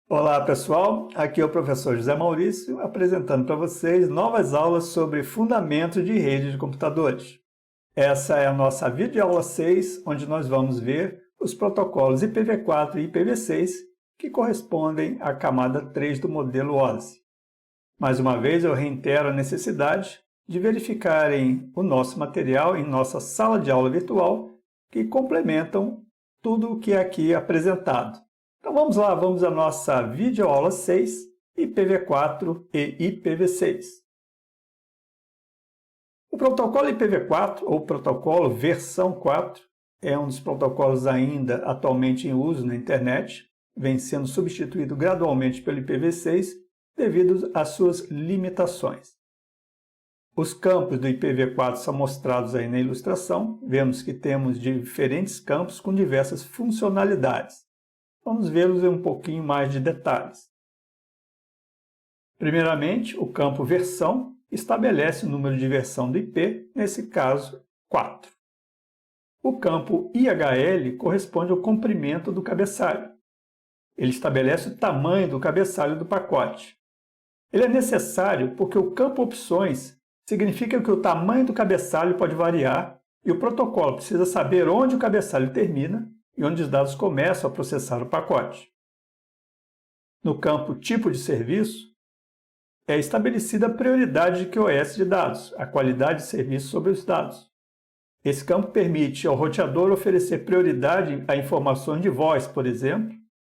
Olá pessoal, aqui é o professor José Maurício apresentando para vocês novas aulas sobre fundamentos de rede de computadores. Essa é a nossa videoaula 6, onde nós vamos ver os protocolos IPv4 e IPv6 que correspondem à camada 3 do modelo OSI. Mais uma vez eu reitero a necessidade de verificarem o nosso material em nossa sala de aula virtual que complementam tudo o que é aqui apresentado. Então vamos lá, vamos à nossa videoaula 6, IPv4 e IPv6. O protocolo IPv4, ou protocolo versão 4, é um dos protocolos ainda atualmente em uso na internet, vem sendo substituído gradualmente pelo IPv6 devido às suas limitações. Os campos do IPv4 são mostrados aí na ilustração, vemos que temos diferentes campos com diversas funcionalidades. Vamos vê-los em um pouquinho mais de detalhes. Primeiramente, o campo versão estabelece o número de versão do IP, nesse caso, 4. O campo IHL corresponde ao comprimento do cabeçalho. Ele estabelece o tamanho do cabeçalho do pacote. Ele é necessário porque o campo opções significa que o tamanho do cabeçalho pode variar e o protocolo precisa saber onde o cabeçalho termina e onde os dados começam a processar o pacote. No campo tipo de serviço, é estabelecida a prioridade de QoS de dados, a qualidade de serviço sobre os dados. Esse campo permite ao roteador oferecer prioridade a informações de voz, por exemplo,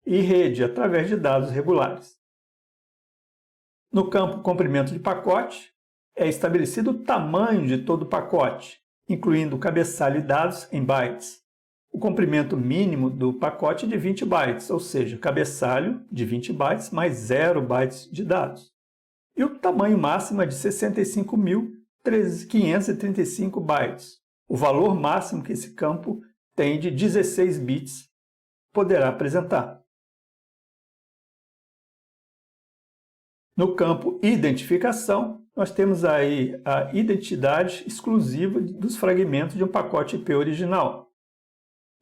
e rede através de dados regulares. No campo comprimento de pacote, é estabelecido o tamanho de todo o pacote, incluindo o cabeçalho e dados em bytes. O comprimento mínimo do pacote é de 20 bytes, ou seja, cabeçalho de 20 bytes mais 0 bytes de dados. E o tamanho máximo é de 65.535 bytes. O valor máximo que esse campo tem de 16 bits poderá apresentar. No campo identificação, nós temos aí a identidade exclusiva dos fragmentos de um pacote IP original.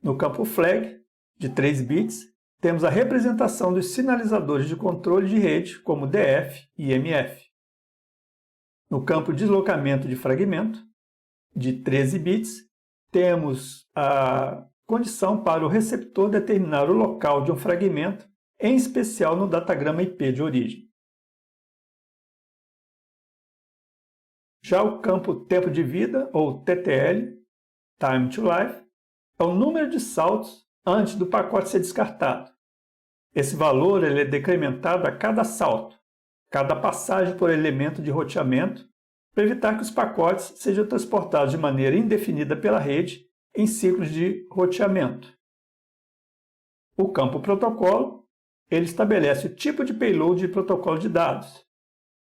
No campo flag, de 3 bits, temos a representação dos sinalizadores de controle de rede, como DF e MF. No campo deslocamento de fragmento, de 13 bits, temos a condição para o receptor determinar o local de um fragmento, em especial no datagrama IP de origem. Já o campo tempo de vida, ou TTL, Time to Life, é o número de saltos antes do pacote ser descartado. Esse valor é decrementado a cada salto, cada passagem por elemento de roteamento, para evitar que os pacotes sejam transportados de maneira indefinida pela rede em ciclos de roteamento. O campo protocolo, ele estabelece o tipo de payload de protocolo de dados,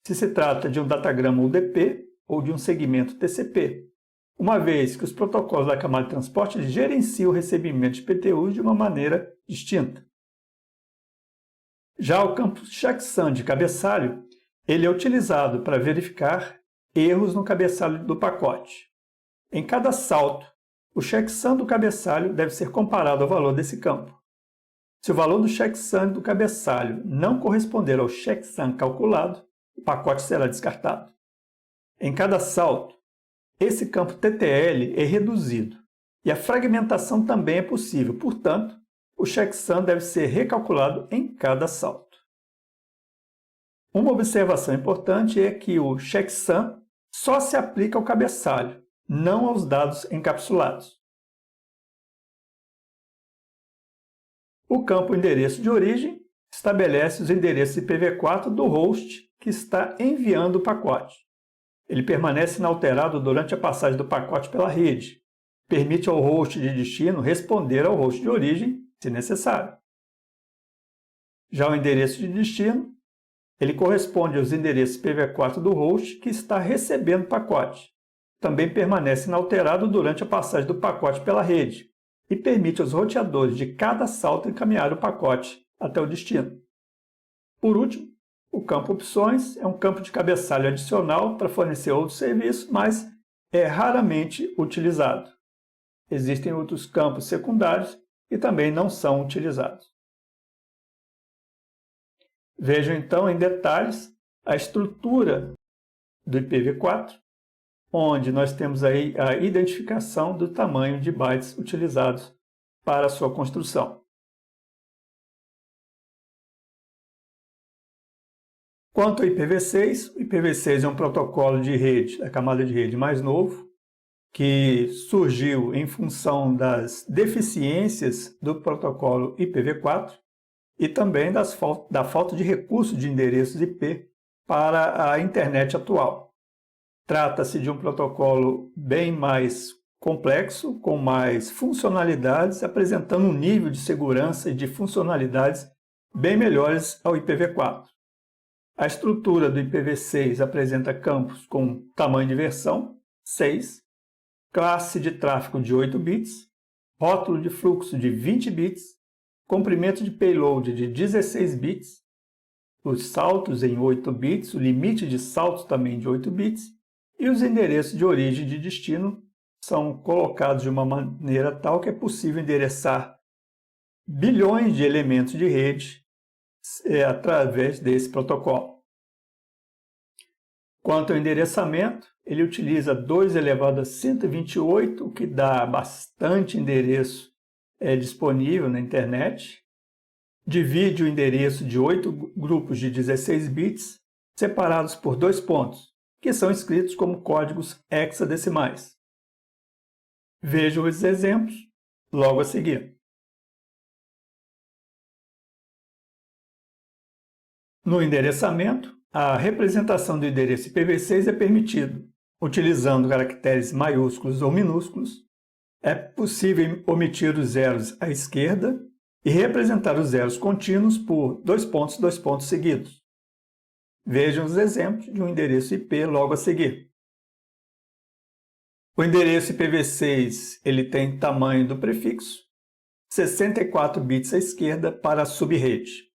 se se trata de um datagrama UDP ou de um segmento TCP, uma vez que os protocolos da camada de transporte gerenciam o recebimento de PTUs de uma maneira distinta. Já o campo checksum de cabeçalho, ele é utilizado para verificar erros no cabeçalho do pacote. Em cada salto, o checksum do cabeçalho deve ser comparado ao valor desse campo. Se o valor do checksum do cabeçalho não corresponder ao checksum calculado, o pacote será descartado. Em cada salto, esse campo TTL é reduzido e a fragmentação também é possível, portanto, o checksum deve ser recalculado em cada salto. Uma observação importante é que o checksum só se aplica ao cabeçalho, não aos dados encapsulados. O campo endereço de origem estabelece os endereços IPv4 do host que está enviando o pacote. Ele permanece inalterado durante a passagem do pacote pela rede. Permite ao host de destino responder ao host de origem, se necessário. Já o endereço de destino, ele corresponde aos endereços IPv4 do host que está recebendo o pacote. Também permanece inalterado durante a passagem do pacote pela rede e permite aos roteadores de cada salto encaminhar o pacote até o destino. Por último, o campo opções é um campo de cabeçalho adicional para fornecer outros serviços, mas é raramente utilizado. Existem outros campos secundários e também não são utilizados. Vejam então em detalhes a estrutura do IPv4, onde nós temos aí a identificação do tamanho de bytes utilizados para a sua construção. Quanto ao IPv6, o IPv6 é um protocolo de rede, a camada de rede mais novo, que surgiu em função das deficiências do protocolo IPv4 e também da falta de recurso de endereços IP para a internet atual. Trata-se de um protocolo bem mais complexo, com mais funcionalidades, apresentando um nível de segurança e de funcionalidades bem melhores ao IPv4. A estrutura do IPv6 apresenta campos com tamanho de versão 6, classe de tráfego de 8 bits, rótulo de fluxo de 20 bits, comprimento de payload de 16 bits, os saltos em 8 bits, o limite de saltos também de 8 bits, e os endereços de origem e de destino são colocados de uma maneira tal que é possível endereçar bilhões de elementos de rede através desse protocolo. Quanto ao endereçamento, ele utiliza 2 elevado a 128, o que dá bastante endereço disponível na internet. Divide o endereço de 8 grupos de 16 bits, separados por 2 pontos, que são escritos como códigos hexadecimais. Veja os exemplos logo a seguir. No endereçamento, a representação do endereço IPv6 é permitido, utilizando caracteres maiúsculos ou minúsculos. É possível omitir os zeros à esquerda e representar os zeros contínuos por 2 pontos seguidos. Vejam os exemplos de um endereço IP logo a seguir. O endereço IPv6 ele tem tamanho do prefixo, 64 bits à esquerda para a subrede.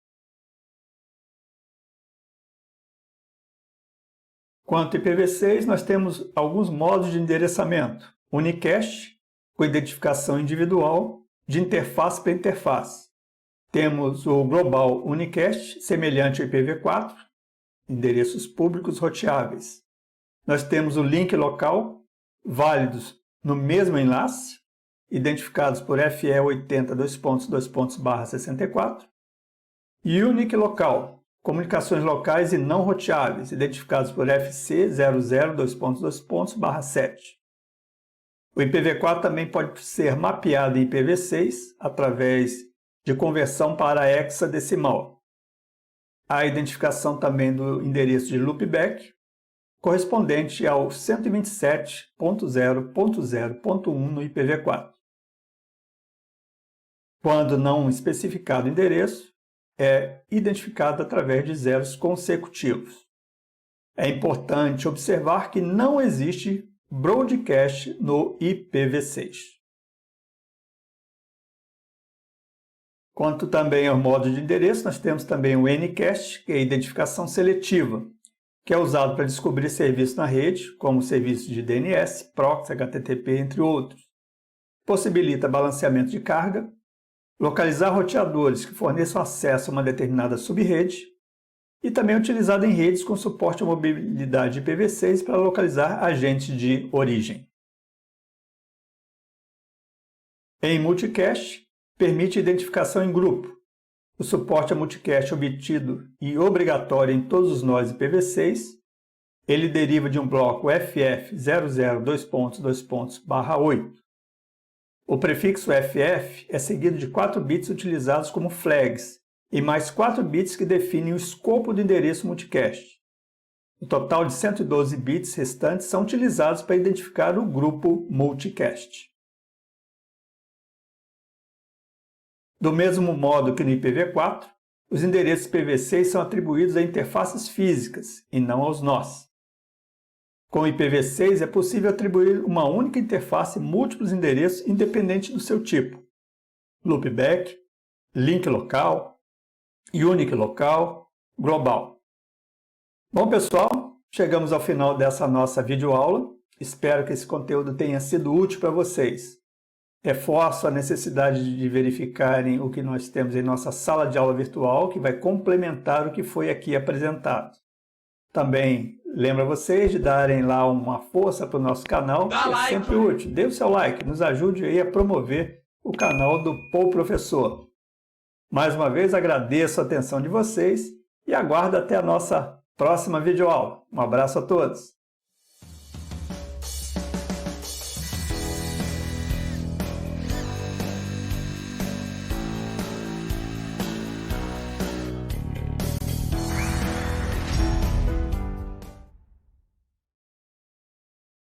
Quanto ao IPv6, nós temos alguns modos de endereçamento. Unicast, com identificação individual, de interface para interface. Temos o Global Unicast, semelhante ao IPv4, endereços públicos roteáveis. Nós temos o link local, válidos no mesmo enlace, identificados por FE80:64, e Unique Local, comunicações locais e não roteáveis, identificados por FC00:2.2.7. O IPv4 também pode ser mapeado em IPv6 através de conversão para hexadecimal. A identificação também do endereço de loopback, correspondente ao 127.0.0.1 no IPv4. Quando não especificado o endereço, é identificado através de zeros consecutivos. É importante observar que não existe broadcast no IPv6. Quanto também ao modo de endereço, nós temos também o Ncast, que é a identificação seletiva, que é usado para descobrir serviços na rede, como serviços de DNS, proxy, HTTP, entre outros. Possibilita balanceamento de carga, localizar roteadores que forneçam acesso a uma determinada subrede e também é utilizado em redes com suporte à mobilidade IPv6 para localizar agentes de origem. Em multicast, permite identificação em grupo. O suporte a multicast obtido e obrigatório em todos os nós IPv6, ele deriva de um bloco FF00:2.2.8. O prefixo FF é seguido de 4 bits utilizados como flags e mais 4 bits que definem o escopo do endereço multicast. O total de 112 bits restantes são utilizados para identificar o grupo multicast. Do mesmo modo que no IPv4, os endereços IPv6 são atribuídos a interfaces físicas e não aos nós. Com o IPv6 é possível atribuir uma única interface múltiplos endereços independente do seu tipo. Loopback, link local, unique local, global. Bom pessoal, chegamos ao final dessa nossa videoaula. Espero que esse conteúdo tenha sido útil para vocês. Reforço a necessidade de verificarem o que nós temos em nossa sala de aula virtual, que vai complementar o que foi aqui apresentado. Também lembro a vocês de darem lá uma força para o nosso canal, que é sempre útil. Dê o seu like, nos ajude aí a promover o canal do Pou Professor. Mais uma vez agradeço a atenção de vocês e aguardo até a nossa próxima videoaula. Um abraço a todos!